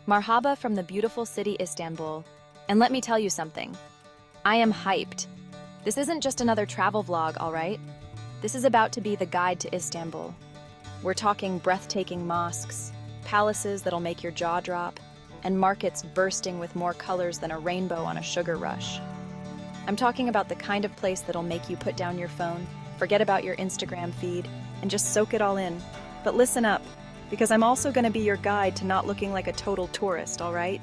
Marhaba from the beautiful city Istanbul. And let me tell you something. I am hyped. This isn't just another travel vlog, all right? This is about to be the guide to Istanbul. We're talking breathtaking mosques, palaces that'll make your jaw drop, and markets bursting with more colors than a rainbow on a sugar rush. I'm talking about the kind of place that'll make you put down your phone, forget about your Instagram feed, and just soak it all in. But listen up, because I'm also going to be your guide to not looking like a total tourist, all right?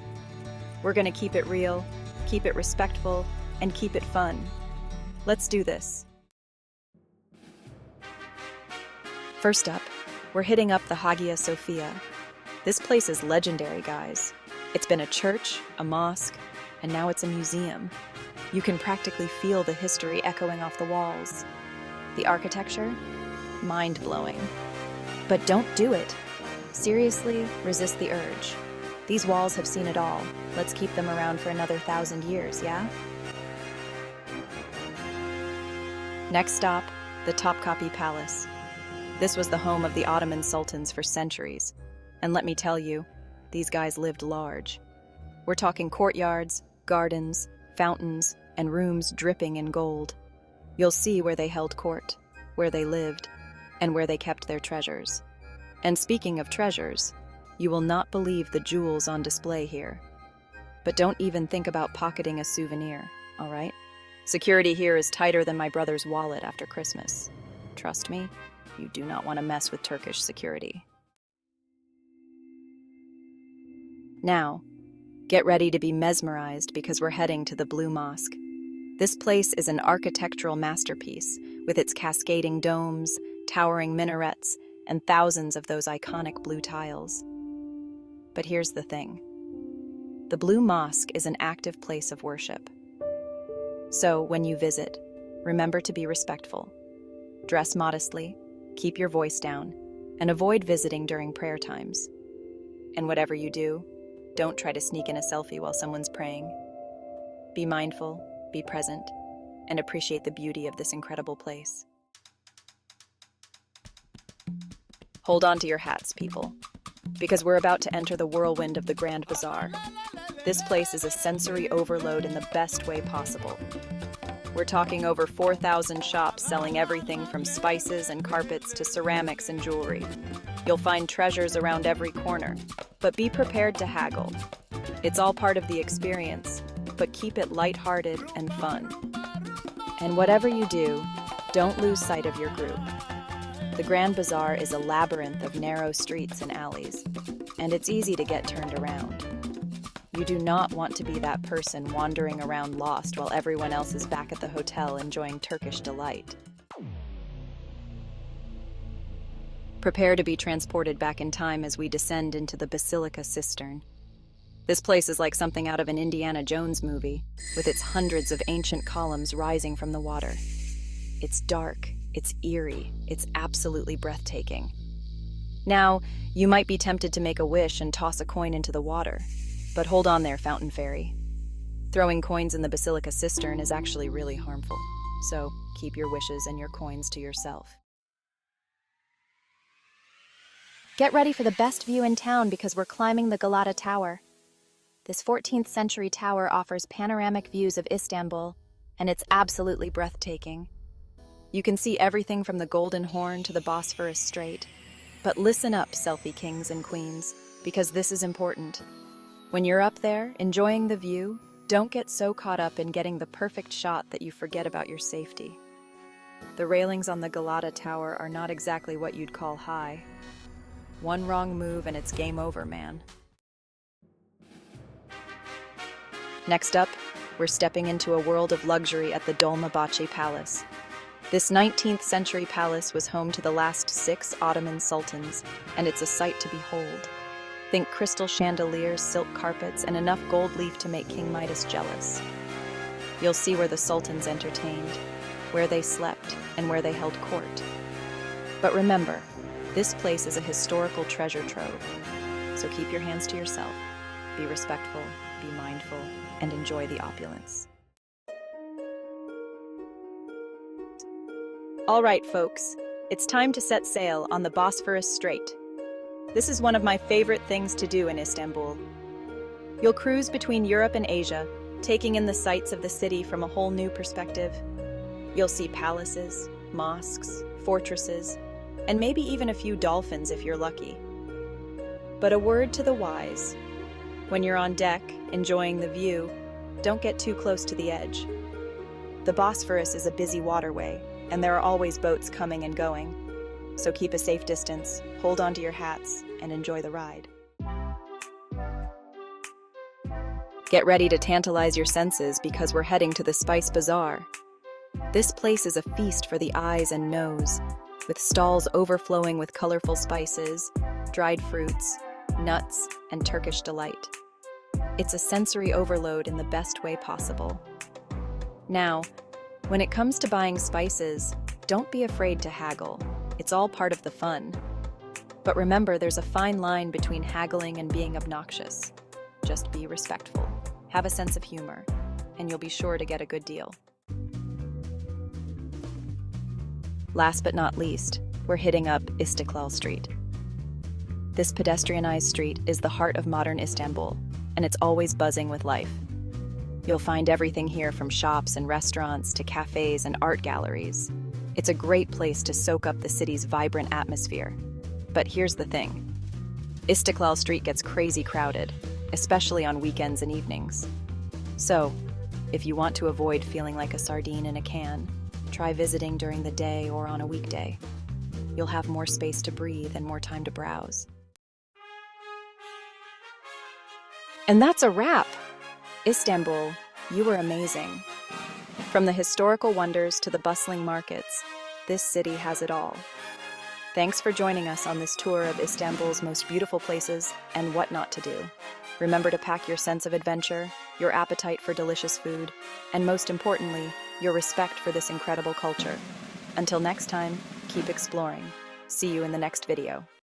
We're going to keep it real, keep it respectful, and keep it fun. Let's do this. First up, we're hitting up the Hagia Sophia. This place is legendary, guys. It's been a church, a mosque, and now it's a museum. You can practically feel the history echoing off the walls. The architecture? Mind-blowing. But don't do it. Seriously, resist the urge. These walls have seen it all. Let's keep them around for another 1,000 years, yeah? Next stop, the Topkapi Palace. This was the home of the Ottoman sultans for centuries. And let me tell you, these guys lived large. We're talking courtyards, gardens, fountains, and rooms dripping in gold. You'll see where they held court, where they lived, and where they kept their treasures. And speaking of treasures, you will not believe the jewels on display here. But don't even think about pocketing a souvenir, all right? Security here is tighter than my brother's wallet after Christmas. Trust me, you do not want to mess with Turkish security. Now, get ready to be mesmerized because we're heading to the Blue Mosque. This place is an architectural masterpiece with its cascading domes, towering minarets, and thousands of those iconic blue tiles. But here's the thing. The Blue Mosque is an active place of worship. So when you visit, remember to be respectful. Dress modestly, keep your voice down, and avoid visiting during prayer times. And whatever you do, don't try to sneak in a selfie while someone's praying. Be mindful, be present, and appreciate the beauty of this incredible place. Hold on to your hats, people, because we're about to enter the whirlwind of the Grand Bazaar. This place is a sensory overload in the best way possible. We're talking over 4,000 shops selling everything from spices and carpets to ceramics and jewelry. You'll find treasures around every corner, but be prepared to haggle. It's all part of the experience, but keep it lighthearted and fun. And whatever you do, don't lose sight of your group. The Grand Bazaar is a labyrinth of narrow streets and alleys, and it's easy to get turned around. You do not want to be that person wandering around lost while everyone else is back at the hotel enjoying Turkish delight. Prepare to be transported back in time as we descend into the Basilica Cistern. This place is like something out of an Indiana Jones movie, with its hundreds of ancient columns rising from the water. It's dark, it's eerie, it's absolutely breathtaking. Now, you might be tempted to make a wish and toss a coin into the water, but hold on there, Fountain Fairy. Throwing coins in the Basilica Cistern is actually really harmful, so keep your wishes and your coins to yourself. Get ready for the best view in town because we're climbing the Galat Tower. This 14th century tower offers panoramic views of Istanbul, and it's absolutely breathtaking. You can see everything from the Golden Horn to the Bosphorus Strait. But listen up, selfie kings and queens, because this is important. When you're up there, enjoying the view, don't get so caught up in getting the perfect shot that you forget about your safety. The railings on the Galat Tower are not exactly what you'd call high. One wrong move and it's game over, man. Next up, we're stepping into a world of luxury at the Dolmabahce Palace. This 19th century palace was home to the last 6 Ottoman sultans, and it's a sight to behold. Think crystal chandeliers, silk carpets, and enough gold leaf to make King Midas jealous. You'll see where the sultans entertained, where they slept, and where they held court. But remember, this place is a historical treasure trove, so keep your hands to yourself, be respectful, be mindful, and enjoy the opulence. All right, folks, it's time to set sail on the Bosphorus Strait. This is one of my favorite things to do in Istanbul. You'll cruise between Europe and Asia, taking in the sights of the city from a whole new perspective. You'll see palaces, mosques, fortresses, and maybe even a few dolphins if you're lucky. But a word to the wise: when you're on deck, enjoying the view, don't get too close to the edge. The Bosphorus is a busy waterway, and there are always boats coming and going. So keep a safe distance, hold onto your hats, and enjoy the ride. Get ready to tantalize your senses because we're heading to the Spice Bazaar. This place is a feast for the eyes and nose, with stalls overflowing with colorful spices, dried fruits, nuts, and Turkish delight. It's a sensory overload in the best way possible. Now, when it comes to buying spices, don't be afraid to haggle. It's all part of the fun. But remember, there's a fine line between haggling and being obnoxious. Just be respectful, have a sense of humor, and you'll be sure to get a good deal. Last but not least, we're hitting up Istiklal Street. This pedestrianized street is the heart of modern Istanbul, and it's always buzzing with life. You'll find everything here from shops and restaurants to cafes and art galleries. It's a great place to soak up the city's vibrant atmosphere. But here's the thing. Istiklal Street gets crazy crowded, especially on weekends and evenings. So, if you want to avoid feeling like a sardine in a can, try visiting during the day or on a weekday. You'll have more space to breathe and more time to browse. And that's a wrap! Istanbul, you were amazing. From the historical wonders to the bustling markets, this city has it all. Thanks for joining us on this tour of Istanbul's most beautiful places and what not to do. Remember to pack your sense of adventure, your appetite for delicious food, and most importantly, your respect for this incredible culture. Until next time, keep exploring. See you in the next video.